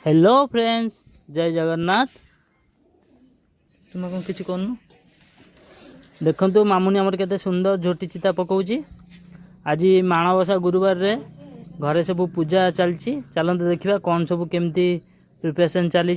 Hello friends, जय जगन्नाथ। तुम कौन किसी कहून देखु मामुनी आमर केते सुंदर झोटी चिता पकाउची। आज माणबसा गुरुबार रे घरे सब पूजा चलची। चलते देखा कौन सब केमती प्रिपरेशन चली।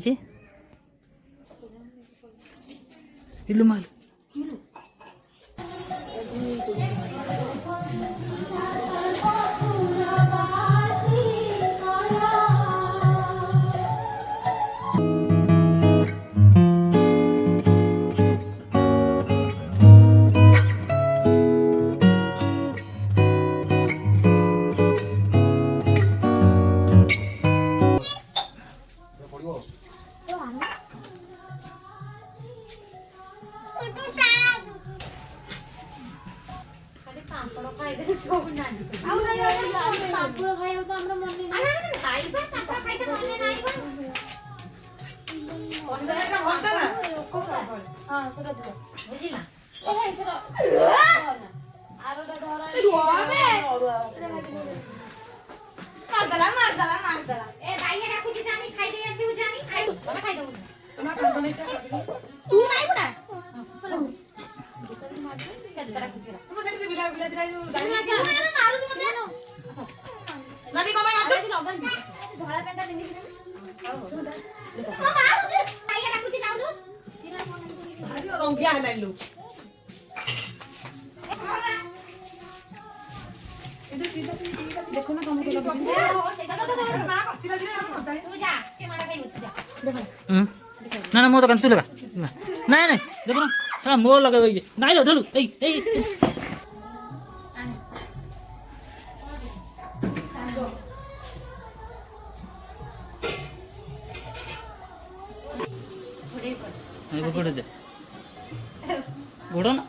ना ना मो तो तू लगा नहीं नहीं देखो ना साला मोर लगा भाई नहीं लो धलू ए ए ये पड़े दे घोड़ो ना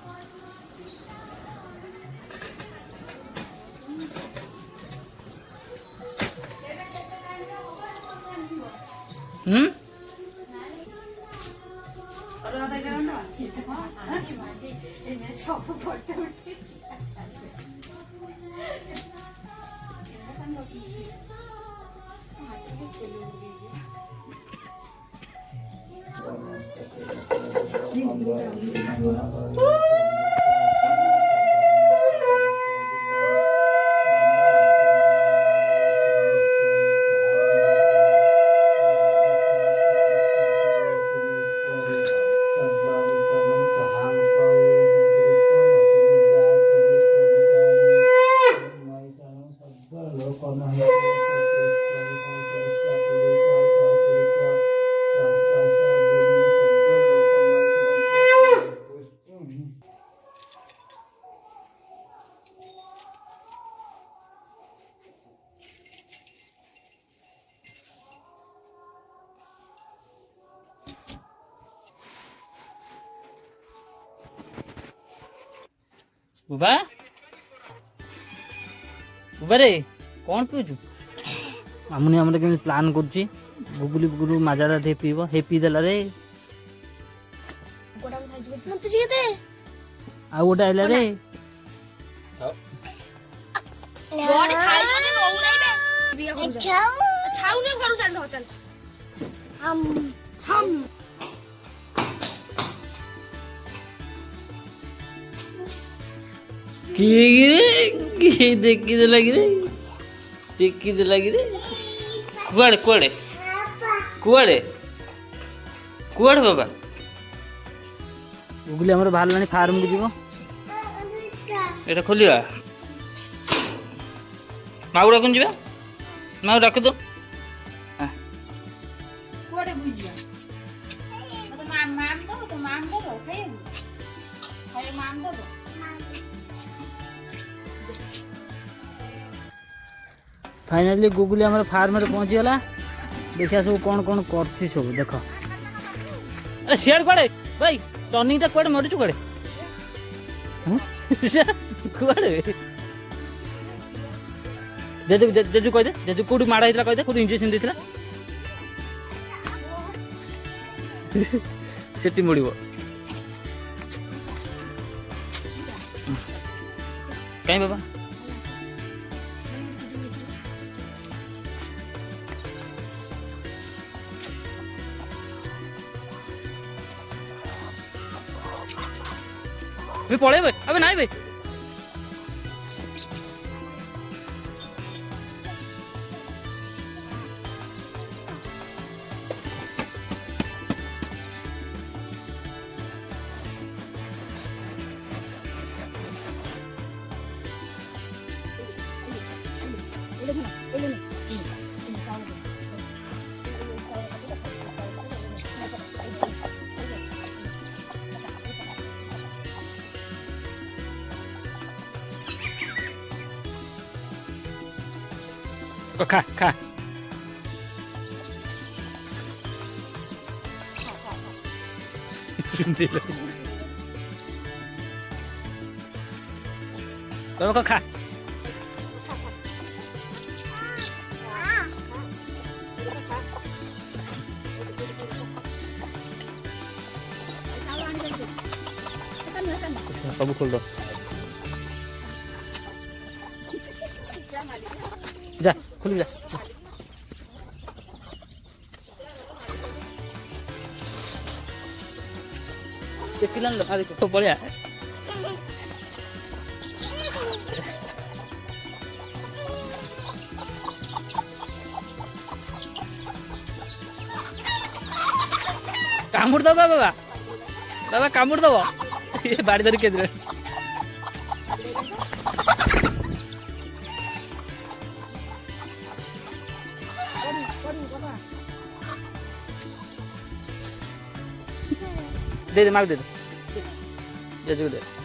बुबा बुबा रे कौन पीचु मामुनी आम प्लान कर गुगुली गुगुलू मजारा टे पीब हे पीदेला रे आ गोटे आइला रे देखी दे लगी रे देखी दे लगी रे कुआड़े कुआड़े कुआड़े कुआड़े बाबा गुगली हमर बाहर लानी फार्म को जीवो एटा खोलिया माऊ रखन जीवा माऊ रख दो कुआड़े बुझिया तो माम दो खाए माम दो फाइनाली गुगुली हमारे फार्म में पहुंची गला। देखिए सब कौन कौन करती सब देख। अरे शेयर कड़े भाई टर्निंग टा कड़े मरीचु कड़े कड़े जेजू कह दे जेजू कौटी माड़ होता कह दे कौटी इंजेक्शन देता सेटी मुड़ कहीं बाबा मी पळे भाई अबे नाही भाई खा खा बघ खा सब खोल दो जा खुल जा पिलान लो देखो तो बढ़िया कामुड़ दो बाबा बाबा कामुड़ दो ये बाड़ी धर के दे दे मार दे दे